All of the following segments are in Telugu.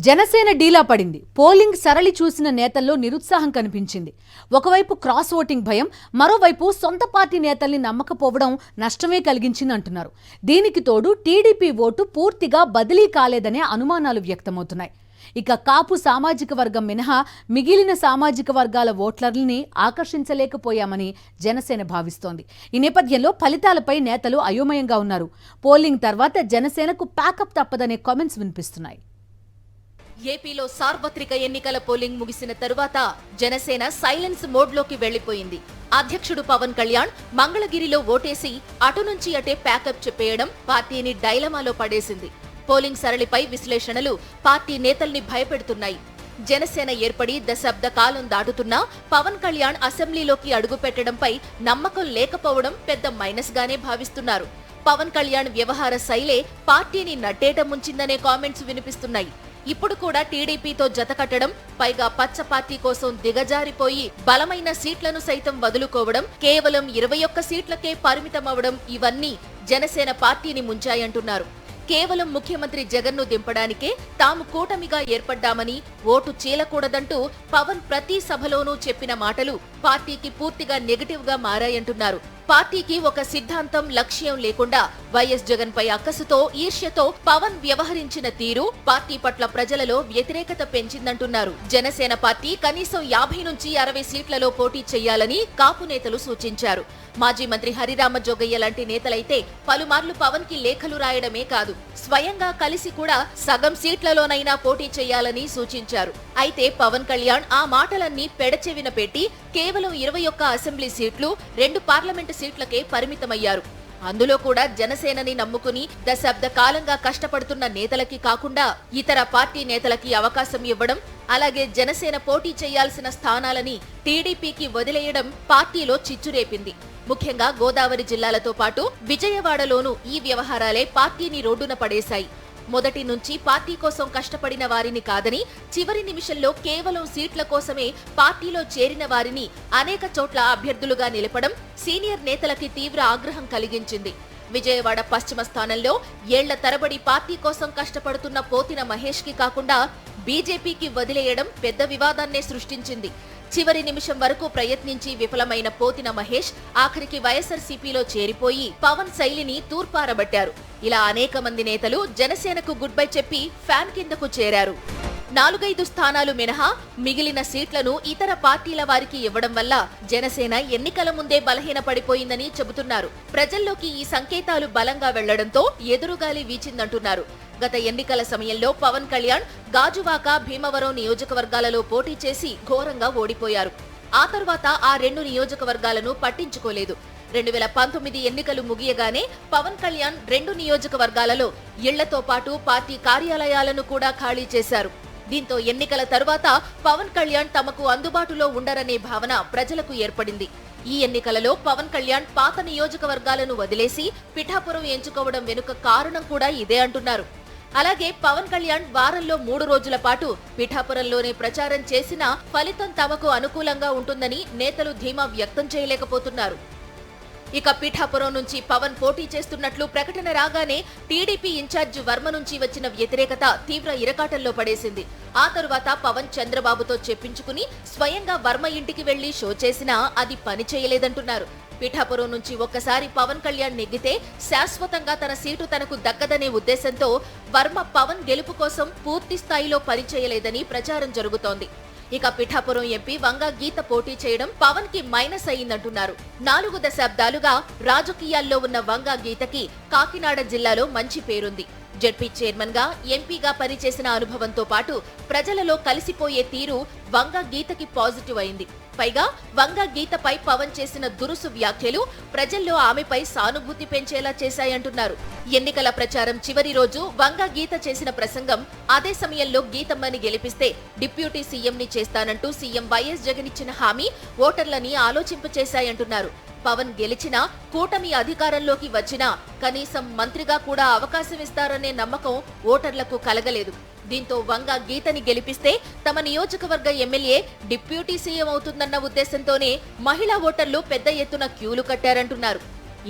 జనసేన డీలా పడింది. పోలింగ్ సరళి చూసిన నేతల్లో నిరుత్సాహం కనిపించింది. ఒకవైపు క్రాస్ ఓటింగ్ భయం, మరోవైపు సొంత పార్టీ నేతల్ని నమ్మకపోవడం నష్టమే కలిగించింది అంటున్నారు. దీనికి తోడు టీడీపీ ఓటు పూర్తిగా బదిలీ కాలేదనే అనుమానాలు వ్యక్తమవుతున్నాయి. ఇక కాపు సామాజిక వర్గం మినహా మిగిలిన సామాజిక వర్గాల ఓట్లర్లని ఆకర్షించలేకపోయామని జనసేన భావిస్తోంది. ఈ నేపథ్యంలో ఫలితాలపై నేతలు అయోమయంగా ఉన్నారు. పోలింగ్ తర్వాత జనసేనకు ప్యాకప్ తప్పదనే కామెంట్స్ వినిపిస్తున్నాయి. ఏపీలో సార్వత్రిక ఎన్నికల పోలింగ్ ముగిసిన తరువాత జనసేన సైలెన్స్ మోడ్లోకి వెళ్లిపోయింది. అధ్యక్షుడు పవన్ కళ్యాణ్ మంగళగిరిలో ఓటేసి అటు నుంచి అటే ప్యాకప్ చెప్పేయడం పార్టీని డైలమాలో పడేసింది. పోలింగ్ సరళిపై విశ్లేషణలు పార్టీ నేతల్ని భయపెడుతున్నాయి. జనసేన ఏర్పడి దశాబ్ద కాలం దాటుతున్నా పవన్ కళ్యాణ్ అసెంబ్లీలోకి అడుగుపెట్టడంపై నమ్మకం లేకపోవడం పెద్ద మైనస్ గానే భావిస్తున్నారు. పవన్ కళ్యాణ్ వ్యవహార శైలే పార్టీని నట్టేట ముంచిందనే కామెంట్స్ వినిపిస్తున్నాయి. ఇప్పుడు కూడా టీడీపీతో జతకట్టడం, పైగా పచ్చ పార్టీ కోసం దిగజారిపోయి బలమైన సీట్లను సైతం వదులుకోవడం, కేవలం 21 సీట్లకే పరిమితమవడం ఇవన్నీ జనసేన పార్టీని ముంచాయంటున్నారు. కేవలం ముఖ్యమంత్రి జగన్ను దింపడానికే తాము కూటమిగా ఏర్పడ్డామని, ఓటు చీలకూడదంటూ పవన్ ప్రతి సభలోనూ చెప్పిన మాటలు పార్టీకి పూర్తిగా నెగటివ్ గా మారాయంటున్నారు. పార్టీకి ఒక సిద్ధాంతం, లక్ష్యం లేకుండా వైఎస్ జగన్ పై అక్కసుతో, ఈర్ష్యతో పవన్ వ్యవహరించిన తీరు పార్టీ పట్ల ప్రజలలో వ్యతిరేకత పెంచిందంటున్నారు. జనసేన పార్టీ కనీసం 50 నుంచి 60 సీట్లలో పోటీ చేయాలని కాపు నేతలు సూచించారు. మాజీ మంత్రి హరిరామ జోగయ్య లాంటి నేతలైతే పలుమార్లు పవన్ కి లేఖలు రాయడమే కాదు, స్వయంగా కలిసి కూడా సగం సీట్లలోనైనా పోటీ చేయాలని సూచించారు. అయితే పవన్ కళ్యాణ్ ఆ మాటలన్నీ పెడచెవిన పెట్టి కేవలం 21 అసెంబ్లీ సీట్లు, 2 పార్లమెంటు సీట్లకే పరిమితమయ్యారు. అందులో కూడా జనసేనని నమ్ముకుని దశాబ్ద కాలంగా కష్టపడుతున్న నేతలకి కాకుండా ఇతర పార్టీ నేతలకి అవకాశం ఇవ్వడం, అలాగే జనసేన పోటీ చేయాల్సిన స్థానాలని టీడీపీకి వదిలేయడం పార్టీలో చిచ్చురేపింది. ముఖ్యంగా గోదావరి జిల్లాలతో పాటు విజయవాడలోనూ ఈ వ్యవహారాలే పార్టీని రోడ్డున పడేశాయి. మొదటి నుంచి పార్టీ కోసం కష్టపడిన వారిని కాదని, చివరి నిమిషంలో కేవలం సీట్ల కోసమే పార్టీలో చేరిన వారిని అనేక చోట్ల అభ్యర్థులుగా నిలపడం సీనియర్ నేతలకి తీవ్ర ఆగ్రహం కలిగించింది. విజయవాడ పశ్చిమ స్థానంలో ఏళ్ల తరబడి పార్టీ కోసం కష్టపడుతున్న పోతిన మహేష్ కి కాకుండా బీజేపీకి వదిలేయడం పెద్ద వివాదాన్నే సృష్టించింది. చివరి నిమిషం వరకు ప్రయత్నించి విఫలమైన పోతిన మహేష్ ఆఖరికి వైఎస్ఆర్సీపీలో చేరిపోయి పవన్ శైలిని తూర్పారబట్టారు. ఇలా అనేక మంది నేతలు జనసేనకు గుడ్ బై చెప్పి ఫ్యాన్ కిందకు చేరారు. 4-5 స్థానాలు మినహా మిగిలిన సీట్లను ఇతర పార్టీల వారికి ఇవ్వడం వల్ల జనసేన ఎన్నికల ముందే బలహీనపడిపోయిందని చెబుతున్నారు. ప్రజల్లోకి ఈ సంకేతాలు బలంగా వెళ్లడంతో ఎదురుగాలి వీచిందంటున్నారు. గత ఎన్నికల సమయంలో పవన్ కళ్యాణ్ గాజువాక, భీమవరం నియోజకవర్గాలలో పోటీ చేసి ఘోరంగా ఓడిపోయారు. ఆ తర్వాత ఆ 2 నియోజకవర్గాలను పట్టించుకోలేదు. 2019 ఎన్నికలు ముగియగానే పవన్ కళ్యాణ్ 2 నియోజకవర్గాలలో ఇళ్లతో పాటు పార్టీ కార్యాలయాలను కూడా ఖాళీ చేశారు. దీంతో ఎన్నికల తరువాత పవన్ కళ్యాణ్ తమకు అందుబాటులో ఉండరనే భావన ప్రజలకు ఏర్పడింది. ఈ ఎన్నికలలో పవన్ కళ్యాణ్ పాత నియోజకవర్గాలను వదిలేసి పిఠాపురం ఎంచుకోవడం వెనుక కారణం కూడా ఇదే అంటున్నారు. అలాగే పవన్ కళ్యాణ్ వారంలో 3 రోజుల పాటు పిఠాపురంలోనే ప్రచారం చేసినా ఫలితం తమకు అనుకూలంగా ఉంటుందని నేతలు ధీమా వ్యక్తం చేయలేకపోతున్నారు. ఇక పిఠాపురం నుంచి పవన్ పోటీ చేస్తున్నట్లు ప్రకటన రాగానే టీడీపీ ఇన్ఛార్జ్ వర్మ నుంచి వచ్చిన వ్యతిరేకత తీవ్ర ఇరకాటంలో పడేసింది. ఆ తరువాత పవన్ చంద్రబాబుతో చెప్పించుకుని స్వయంగా వర్మ ఇంటికి వెళ్లి షో చేసినా అది పని చేయలేదంటున్నారు. పిఠాపురం నుంచి ఒక్కసారి పవన్ కళ్యాణ్ నెగ్గితే శాశ్వతంగా తన సీటు తనకు దక్కదనే ఉద్దేశంతో వర్మ పవన్ గెలుపు కోసం పూర్తి స్థాయిలో పనిచేయలేదని ప్రచారం జరుగుతోంది. ఇక పిఠాపురం ఎంపీ వంగ గీత పోటీ చేయడం పవన్ కి మైనస్ అయిందంటున్నారు. 4 దశాబ్దాలుగా రాజకీయాల్లో ఉన్న వంగ గీతకి కాకినాడ జిల్లాలో మంచి పేరుంది. జెడ్పీ చైర్మన్ గా, ఎంపీగా పనిచేసిన అనుభవంతో పాటు ప్రజలలో కలిసిపోయే తీరు వంగ గీతకి పాజిటివ్ అయింది. పైగా వంగ గీతపై పవన్ చేసిన దురుసు వ్యాఖ్యలు ప్రజల్లో ఆమెపై సానుభూతి పెంచేలా చేశాయంటున్నారు. ఎన్నికల ప్రచారం చివరి రోజు వంగ గీత చేసిన ప్రసంగం, అదే సమయంలో గీతమ్మని గెలిపిస్తే డిప్యూటీ సీఎంని చేస్తానంటూ సీఎం వైఎస్ జగన్ ఇచ్చిన హామీ ఓటర్లని ఆలోచింపచేశాయంటున్నారు. పవన్ గెలిచినా, కూటమి అధికారంలోకి వచ్చినా కనీసం మంత్రిగా కూడా అవకాశం ఇస్తారనే నమ్మకం ఓటర్లకు కలగలేదు. దీంతో వంగ గీతని గెలిపిస్తే తమ నియోజకవర్గ ఎమ్మెల్యే డిప్యూటీ సీఎం అవుతుందన్న ఉద్దేశంతోనే మహిళా ఓటర్లు పెద్ద ఎత్తున క్యూలు కట్టారంటున్నారు.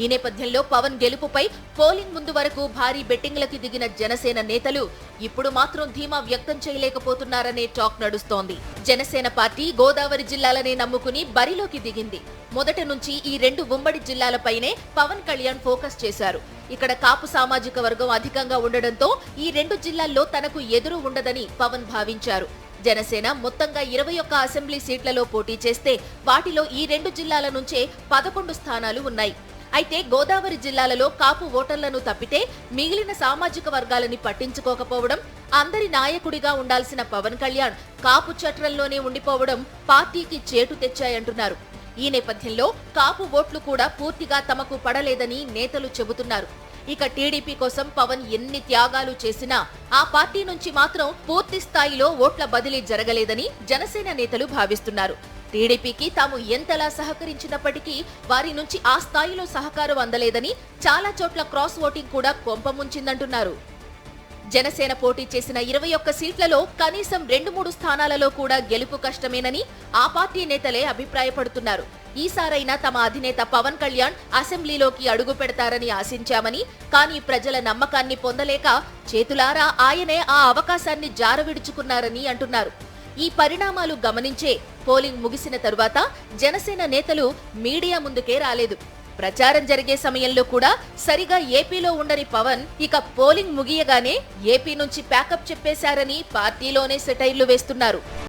ఈ నేపథ్యంలో పవన్ గెలుపుపై పోలింగ్ ముందు వరకు భారీ బెట్టింగ్లకి దిగిన జనసేన నేతలు ఇప్పుడు మాత్రం ధీమా వ్యక్తం చేయలేకపోతున్నారనే టాక్ నడుస్తోంది. జనసేన పార్టీ గోదావరి జిల్లాలనే నమ్ముకుని బరిలోకి దిగింది. మొదటి నుంచి ఈ 2 ఉమ్మడి జిల్లాలపైనే పవన్ కళ్యాణ్ ఫోకస్ చేశారు. ఇక్కడ కాపు సామాజిక వర్గం అధికంగా ఉండడంతో ఈ 2 జిల్లాల్లో తనకు ఎదురు ఉండదని పవన్ భావించారు. జనసేన మొత్తంగా 21 అసెంబ్లీ సీట్లలో పోటీ చేస్తే వాటిలో ఈ 2 జిల్లాల నుంచే 11 స్థానాలు ఉన్నాయి. అయితే గోదావరి జిల్లాలలో కాపు ఓటర్లను తప్పితే మిగిలిన సామాజిక వర్గాలని పట్టించుకోకపోవడం, అందరి నాయకుడిగా ఉండాల్సిన పవన్ కళ్యాణ్ కాపు చట్రంలోనే ఉండిపోవడం పార్టీకి చేటు తెచ్చాయంటున్నారు. ఈ నేపథ్యంలో కాపు ఓట్లు కూడా పూర్తిగా తమకు పడలేదని నేతలు చెబుతున్నారు. ఇక టీడీపీ కోసం పవన్ ఎన్ని త్యాగాలు చేసినా ఆ పార్టీ నుంచి మాత్రం పూర్తి స్థాయిలో ఓట్ల బదిలీ జరగలేదని జనసేన నేతలు భావిస్తున్నారు. టీడీపీకి తాము ఎంతలా సహకరించినప్పటికీ వారి నుంచి ఆ స్థాయిలో సహకారం అందలేదని, చాలా చోట్ల క్రాస్ ఓటింగ్ కూడా కొంపముంచిందంటున్నారు. జనసేన పోటీ చేసిన 21 సీట్లలో కనీసం 2-3 స్థానాలలో కూడా గెలుపు కష్టమేనని ఆ పార్టీ నేతలే అభిప్రాయపడుతున్నారు. ఈసారైనా తమ అధినేత పవన్ కళ్యాణ్ అసెంబ్లీలోకి అడుగు పెడతారని ఆశించామని, కానీ ప్రజల నమ్మకాన్ని పొందలేక చేతులారా ఆయనే ఆ అవకాశాన్ని జారవిడుచుకున్నారని అంటున్నారు. ఈ పరిణామాలు గమనించే పోలింగ్ ముగిసిన తరువాత జనసేన నేతలు మీడియా ముందుకే రాలేదు. ప్రచారం జరిగే సమయంలో కూడా సరిగా ఏపీలో ఉండని పవన్ ఇక పోలింగ్ ముగియగానే ఏపీ నుంచి ప్యాకప్ చెప్పేశారని పార్టీలోనే సెటైర్లు వేస్తున్నారు.